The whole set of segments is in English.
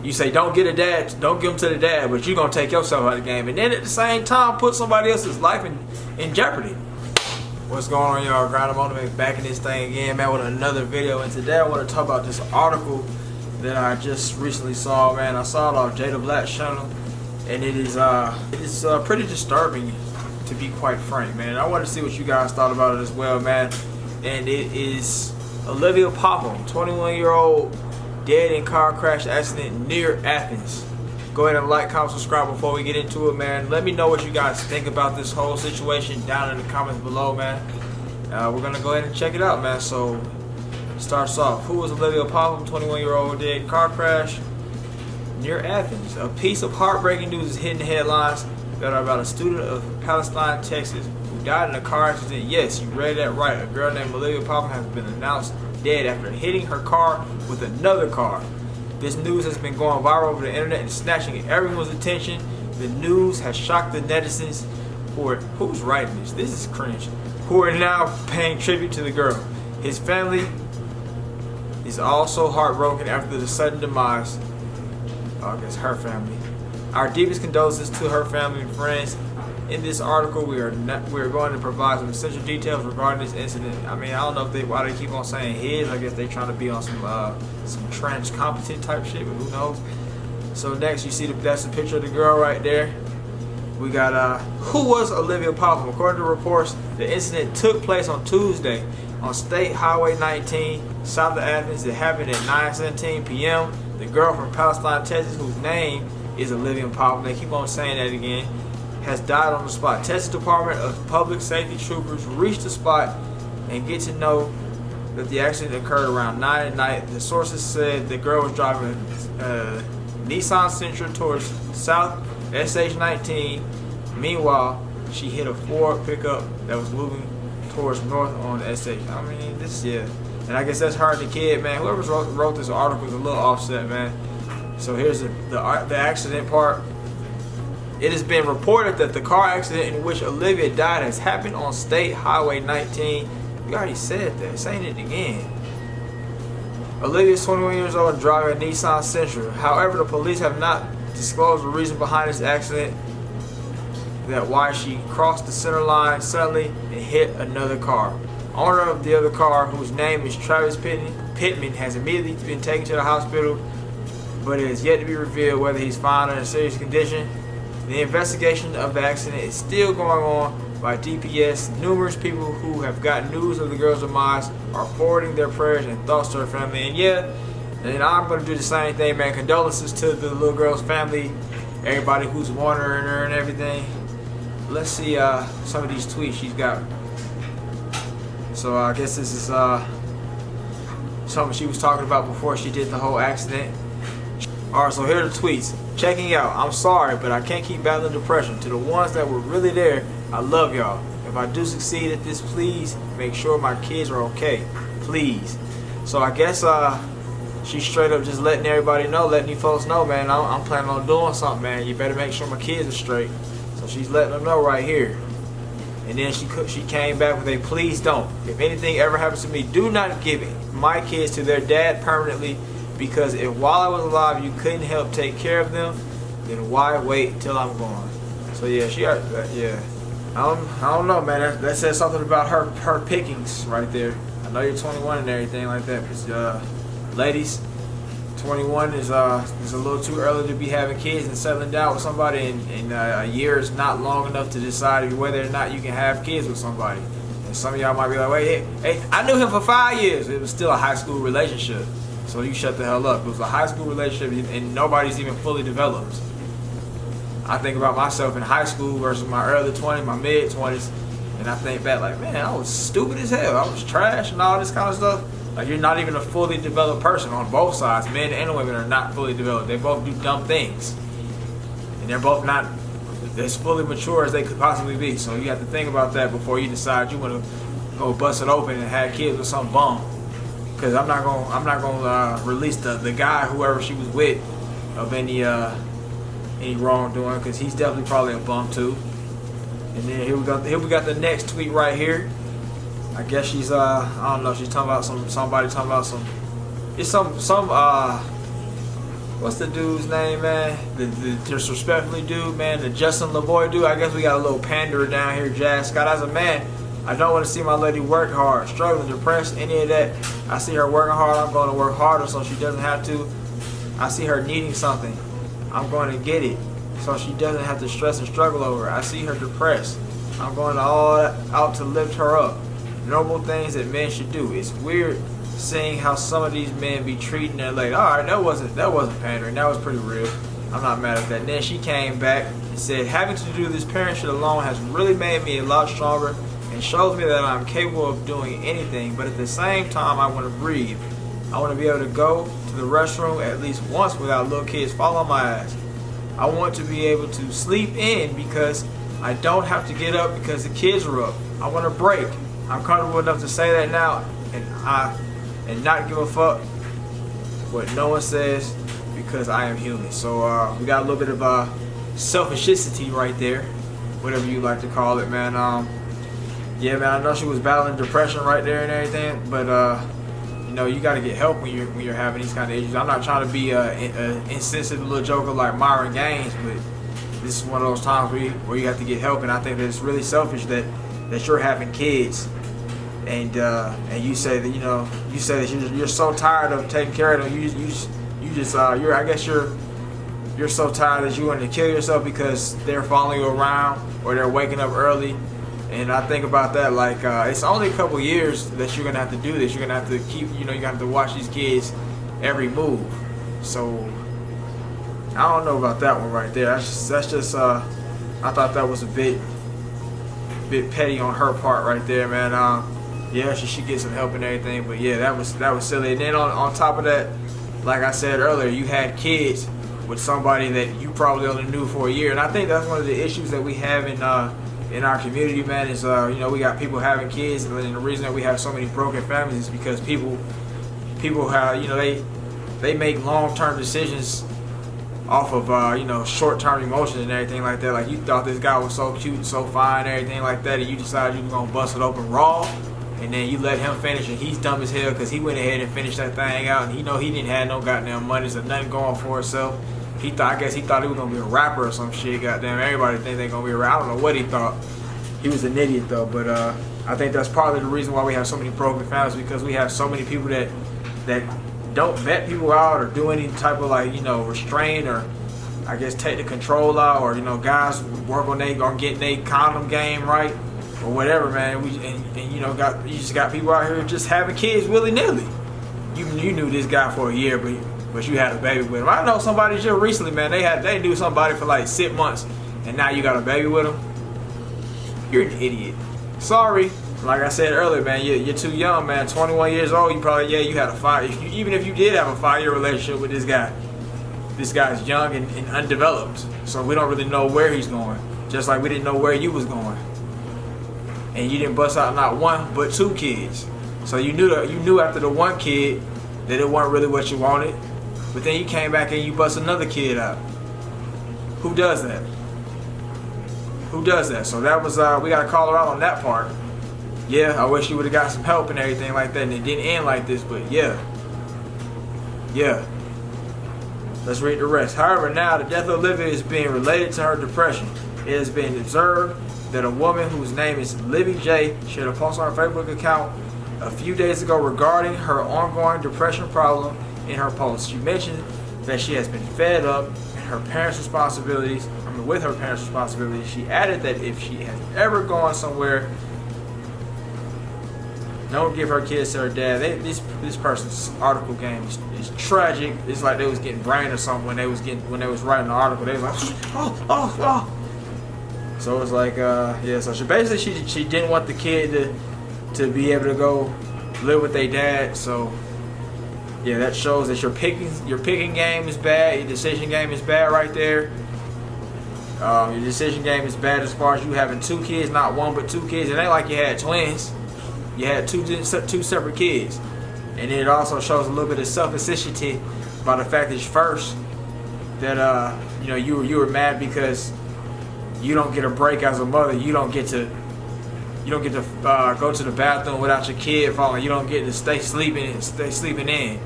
You say don't get a dad, don't give them to the dad, but you're gonna take yourself out of the game, and then at the same time put somebody else's life in jeopardy. What's going on, y'all? Grind Motivate back in this thing again, man, with another video. And today I want to talk about this article that I just recently saw, man. I saw it off Jada Black's channel, and it is pretty disturbing, to be quite frank, man. I want to see what you guys thought about it as well, man. And it is Olivia Popham, 21-year-old, dead in car crash accident near Athens. Go ahead and like, comment, subscribe before we get into it, man. Let me know what you guys think about this whole situation down in the comments below, man. We're going to go ahead and check it out, man. So, starts off. Who was Olivia Popham, 21-year-old, dead in car crash near Athens? A piece of heartbreaking news is hitting the headlines about a student of Palestine, Texas, who died in a car accident. Yes, you read that right. A girl named Olivia Popham has been announced dead after hitting her car with another car. This news has been going viral over the internet and snatching everyone's attention. The news has shocked the netizens who's writing this? This is cringe. Who are now paying tribute to the girl. His family is also heartbroken after the sudden demise. I guess her family. Our deepest condolences to her family and friends. In this article, we are going to provide some essential details regarding this incident. I mean, I don't know why they keep on saying his. I guess they trying to be on some trans competent type shit, but who knows? So next, you see that's the picture of the girl right there. We got who was Olivia Popham? According to reports, the incident took place on Tuesday on State Highway 19 south of Athens. It happened at 9:17 p.m. The girl from Palestine, Texas, whose name is Olivia Popham, they keep on saying that again, has died on the spot. Texas Department of Public Safety troopers reached the spot and get to know that the accident occurred around 9 at night. The sources said the girl was driving a Nissan Sentra towards South SH-19. Meanwhile, she hit a Ford pickup that was moving towards north on SH. I mean, and I guess that's her and the kid, man. Whoever wrote this article is a little offset, man. So here's the accident part. It has been reported that the car accident in which Olivia died has happened on State Highway 19. You already said that. Saying it again. Olivia is 21 years old and driving a Nissan Sentra. However, the police have not disclosed the reason behind this accident, that why she crossed the center line suddenly and hit another car. Owner of the other car, whose name is Travis Pittman, has immediately been taken to the hospital, but it is yet to be revealed whether he's found in a serious condition. The investigation of the accident is still going on by DPS. Numerous people who have gotten news of the girl's demise are forwarding their prayers and thoughts to her family. And yeah, and I'm going to do the same thing, man. Condolences to the little girl's family, everybody who's wondering her and everything. Let's see some of these tweets she's got. So I guess this is something she was talking about before she did the whole accident. Alright, so here are the tweets. Checking out. I'm sorry, but I can't keep battling depression. To the ones that were really there, I love y'all. If I do succeed at this, please make sure my kids are okay. Please. So I guess she's straight up just letting everybody know, letting you folks know, man, I'm planning on doing something, man. You better make sure my kids are straight. So she's letting them know right here. And then she came back with a please don't. If anything ever happens to me, do not give my kids to their dad permanently. Because if while I was alive you couldn't help take care of them, then why wait until I'm gone? So yeah, I don't know, man. That says something about her pickings right there. I know you're 21 and everything like that, but ladies, 21 is a little too early to be having kids and settling down with somebody, and a year is not long enough to decide whether or not you can have kids with somebody. And some of y'all might be like, wait, hey, I knew him for 5 years. It was still a high school relationship. So you shut the hell up. It was a high school relationship and nobody's even fully developed. I think about myself in high school versus my early 20s, my mid 20s, and I think back like, man, I was stupid as hell. I was trash and all this kind of stuff. Like, you're not even a fully developed person on both sides. Men and women are not fully developed. They both do dumb things. And they're both not as fully mature as they could possibly be. So you have to think about that before you decide you want to go bust it open and have kids with some bum. Because I'm not gonna release the guy, whoever she was with, of any wrongdoing, because he's definitely probably a bum too. And then here we got the next tweet right here. I guess she's I don't know, she's talking about somebody talking about some what's the dude's name, man? The disrespectfully dude, man, the Justin LaBoy dude. I guess we got a little panderer down here, Jazz Scott. As a man, I don't want to see my lady work hard, struggling, depressed, any of that. I see her working hard, I'm going to work harder so she doesn't have to. I see her needing something, I'm going to get it so she doesn't have to stress and struggle over it. I see her depressed, I'm going all out to lift her up. Normal things that men should do. It's weird seeing how some of these men be treating their lady. Alright, that wasn't pandering, that was pretty real. I'm not mad at that. And then she came back and said, having to do this parenthood alone has really made me a lot stronger and shows me that I'm capable of doing anything, but at the same time I want to breathe. I want to be able to go to the restroom at least once without little kids following my ass. I want to be able to sleep in because I don't have to get up because the kids are up. I want a break. I'm comfortable enough to say that now and not give a fuck what no one says because I am human. So we got a little bit of selfishicity right there, whatever you like to call it, man. Yeah, man, I know she was battling depression right there and everything, but you know, you got to get help when you're having these kind of issues. I'm not trying to be an insensitive little joker like Myron Gaines, but this is one of those times where you have to get help, and I think that it's really selfish that you're having kids, and you say that you're so tired of taking care of them. I guess you're so tired that you want to kill yourself because they're following you around or they're waking up early. And I think about that like it's only a couple years that you're gonna have to do this. You're gonna have to keep, you have to watch these kids every move. So I don't know about that one right there. That's just I thought that was a bit petty on her part right there, man. Yeah, she should get some help and everything, but yeah, that was silly. And then on top of that, like I said earlier, you had kids with somebody that you probably only knew for a year, and I think that's one of the issues that we have in our community, man. Is we got people having kids, and the reason that we have so many broken families is because people have they make long-term decisions off of short-term emotions and everything like that. Like, you thought this guy was so cute and so fine and everything like that, and you decided you were gonna bust it open raw, and then you let him finish, and he's dumb as hell because he went ahead and finished that thing out, and he didn't have no goddamn money, so nothing going for himself. I guess he thought he was gonna be a rapper or some shit. Goddamn, everybody think they're gonna be a rapper. I don't know what he thought. He was an idiot though. But I think that's partly the reason why we have so many broken families, because we have so many people that don't vet people out or do any type of restrain, or I guess take the control out, or guys work on getting their condom game right or whatever, man. You just got people out here just having kids willy nilly. You knew this guy for a year, but you had a baby with him. I know somebody just recently, man. They knew somebody for like 6 months, and now you got a baby with him. You're an idiot. Sorry. Like I said earlier, man, you're too young, man. 21 years old. You probably you had even if you did have a 5-year relationship with this guy. This guy's young and undeveloped, so we don't really know where he's going. Just like we didn't know where you was going, and you didn't bust out not one but 2 kids. So you knew after the 1 kid that it wasn't really what you wanted. But then you came back and you bust another kid out. Who does that? Who does that? So that was, we got to call her out on that part. Yeah, I wish you would have got some help and everything like that, and it didn't end like this, but yeah. Let's read the rest. However, now the death of Olivia is being related to her depression. It has been observed that a woman whose name is Libby J shared a post on her Facebook account a few days ago regarding her ongoing depression problem. In her post, she mentioned that she has been fed up with her parents' responsibilities. She added that if she has ever gone somewhere, don't give her kids to her dad. This person's article game is tragic. It's like they was getting brain or something when they was writing the article. They was like, oh. So it's like, yeah. So she didn't want the kid to be able to go live with their dad. So yeah, that shows that your picking game is bad. Your decision game is bad right there. Your decision game is bad as far as you having 2 kids, not 1 but 2 kids. It ain't like you had twins. You had two separate kids, and it also shows a little bit of self-efficiency by the fact that first that you were mad because you don't get a break as a mother. You don't get to go to the bathroom without your kid falling. You don't get to stay sleeping in.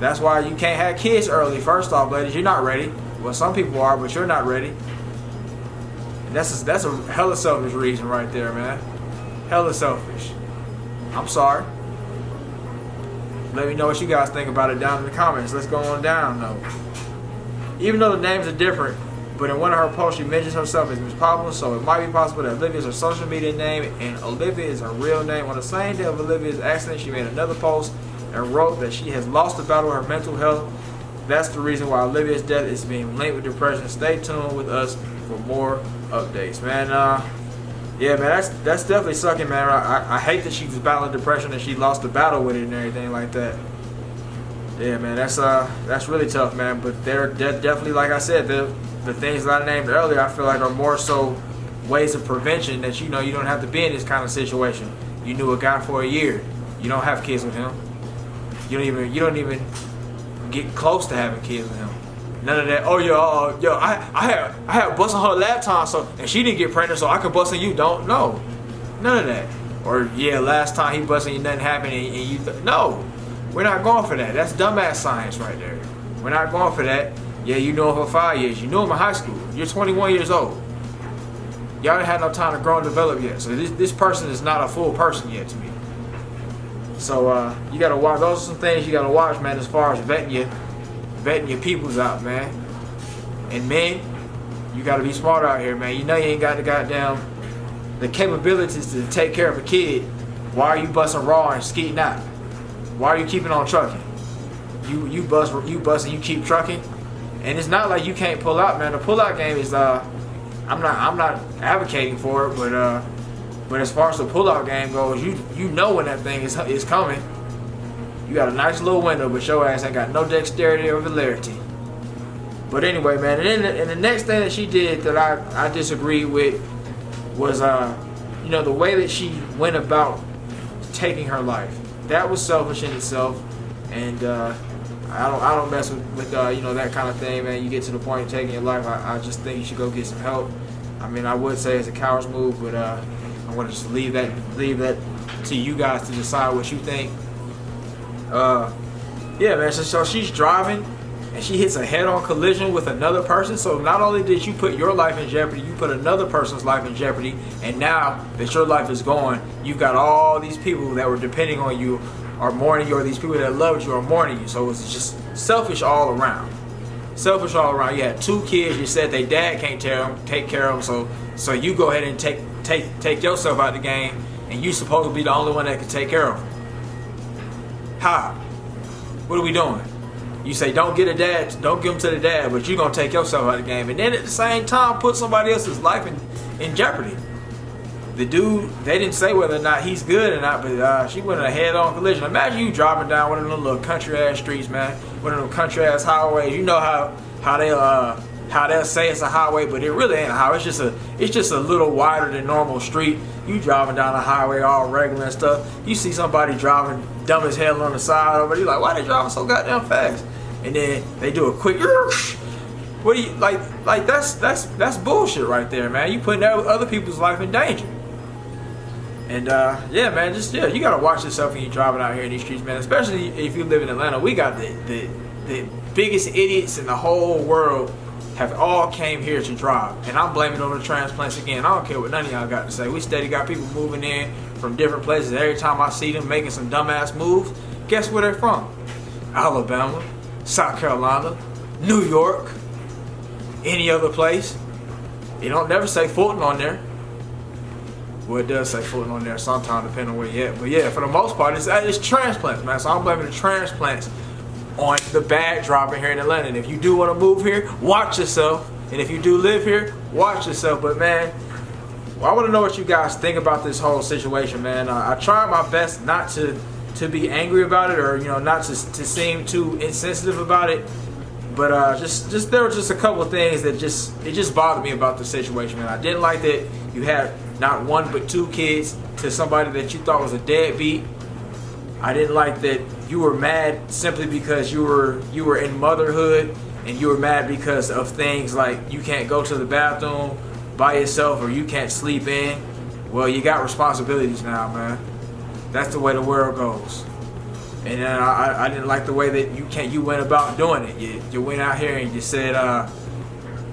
That's why you can't have kids early. First off, ladies, you're not ready. Well, some people are, but you're not ready. And that's a hella selfish reason right there, man. Hella selfish. I'm sorry. Let me know what you guys think about it down in the comments. Let's go on down, though. Even though the names are different, but in one of her posts she mentions herself as Miss Problem, so it might be possible that Olivia is her social media name and Olivia is her real name. On the same day of Olivia's accident, she made another post and wrote that she has lost the battle with her mental health. That's the reason why Olivia's death is being linked with depression. Stay tuned with us for more updates, man. Yeah, man, that's definitely sucking, man. I hate that she was battling depression and she lost the battle with it and everything like that. Yeah, man, that's really tough, man. But they're definitely, like I said, the things that I named earlier, I feel like are more so ways of prevention that you don't have to be in this kind of situation. You knew a guy for a year. You don't have kids with him. You don't even get close to having kids with him. None of that. Oh yo, I had busting her last time, so and she didn't get pregnant, so I could bust on you. Don't no, none of that. Or yeah, last time he busted you, nothing happened, and you no, we're not going for that. That's dumbass science right there. We're not going for that. Yeah, you know him for 5 years. You knew him in high school. You're 21 years old. Y'all didn't have no time to grow and develop yet. So this person is not a full person yet to me. So you gotta watch. Those are some things you gotta watch, man, as far as vetting your peoples out, man. And men, you gotta be smart out here, man. You know you ain't got the capabilities to take care of a kid. Why are you busting raw and skeeting out? Why are you keeping on trucking? You bust and you keep trucking. And it's not like you can't pull out, man. The pull-out game is I'm not advocating for it, but as far as the pull-out game goes, you know when that thing is coming. You got a nice little window, but your ass ain't got no dexterity or celerity. But anyway, man, and the next thing that she did that I disagreed with was the way that she went about taking her life. That was selfish in itself, and I don't mess with that kind of thing, man. You get to the point of taking your life, I just think you should go get some help. I mean, I would say it's a coward's move, but I'm gonna just leave that to you guys to decide what you think. Yeah, man. So she's driving and she hits a head-on collision with another person. So not only did you put your life in jeopardy, you put another person's life in jeopardy. And now that your life is gone, you've got all these people that were depending on you are mourning you, or these people that loved you are mourning you. So it's just selfish all around. Selfish all around. You had 2 kids. You said their dad can't take care of them. So you go ahead and take yourself out of the game, and you supposed to be the only one that can take care of them. How? What are we doing? You say don't get a dad, don't give them to the dad, but you're gonna take yourself out of the game, and then at the same time put somebody else's life in jeopardy. The dude, they didn't say whether or not he's good or not, but she went in a head-on collision. Imagine you driving down one of them little country-ass streets, man, one of them country-ass highways. You know how they'll say it's a highway, but it really ain't a highway. It's just a little wider than normal street. You driving down the highway all regular and stuff. You see somebody driving dumb as hell on the side over there. You're like, why they driving so goddamn fast? And then they do a quick. What do you like? That's bullshit right there, man. You putting other people's life in danger. And yeah, man, you gotta watch yourself when you're driving out here in these streets, man. Especially if you live in Atlanta. We got the biggest idiots in the whole world have all came here to drive. And I'm blaming it on the transplants again. I don't care what none of y'all got to say. We steady got people moving in from different places. Every time I see them making some dumbass moves, guess where they're from? Alabama, South Carolina, New York, any other place. It don't never say Fulton on there. Well, it does say Fulton on there sometimes, depending on where you're at. But yeah, for the most part, it's transplants, man. So I'm blaming the transplants on the bad driving here in Atlanta. And if you do want to move here, watch yourself. And if you do live here, watch yourself. But man, I want to know what you guys think about this whole situation, man. I tried my best not to be angry about it, or not to seem too insensitive about it. But there were just a couple of things that just bothered me about the situation, man. I didn't like that you had not 1 but 2 kids to somebody that you thought was a deadbeat. I didn't like that you were mad simply because you were in motherhood, and you were mad because of things like you can't go to the bathroom by yourself or you can't sleep in. Well, you got responsibilities now, man. That's the way the world goes. And then I didn't like the way that you went about doing it. You went out here and you said,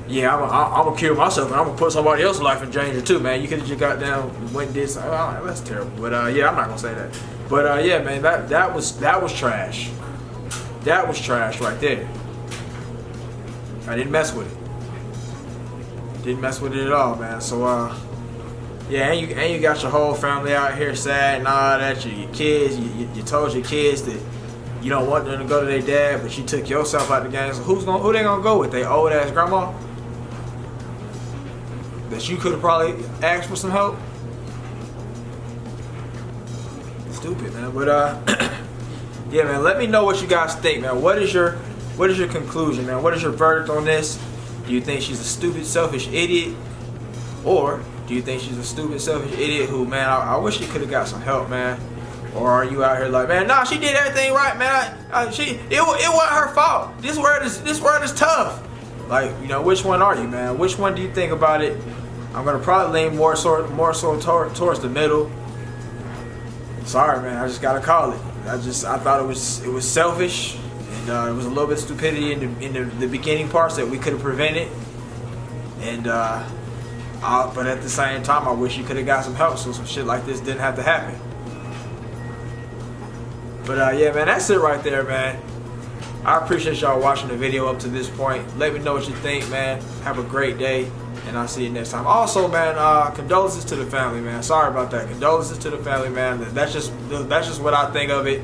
yeah, I'm gonna kill myself and I'm gonna put somebody else's life in danger too, man. You could have just got down, went and did something. Oh, that's terrible. But yeah, I'm not gonna say that. But yeah, man, that was trash. That was trash right there. I didn't mess with it. Didn't mess with it at all, man. So yeah, and you got your whole family out here sad and all that. Your kids, you told your kids that you don't want them to go to their dad, but you took yourself out the game. So who they gonna go with? They old ass grandma that you could have probably asked for some help. Stupid, man. But yeah, man. Let me know what you guys think, man. What is your conclusion, man? What is your verdict on this? Do you think she's a stupid, selfish idiot, or do you think she's a stupid, selfish idiot who, man, I wish she could have got some help, man? Or are you out here like, man, nah, she did everything right, man. It wasn't her fault. This world is tough. Like, you know, which one are you, man? Which one do you think about it? I'm gonna probably lean more so towards the middle. Sorry, man, I just gotta call it. I thought it was selfish, and it was a little bit of stupidity in the beginning parts that we could have prevented. And but at the same time, I wish you could have got some help so some shit like this didn't have to happen. But yeah, man, that's it right there, man. I appreciate y'all watching the video up to this point. Let me know what you think, man. Have a great day, and I'll see you next time. Also, man, condolences to the family, man. Sorry about that. Condolences to the family, man. That's just what I think of it.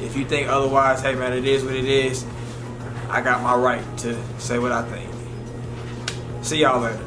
If you think otherwise, hey, man, it is what it is. I got my right to say what I think. See y'all later.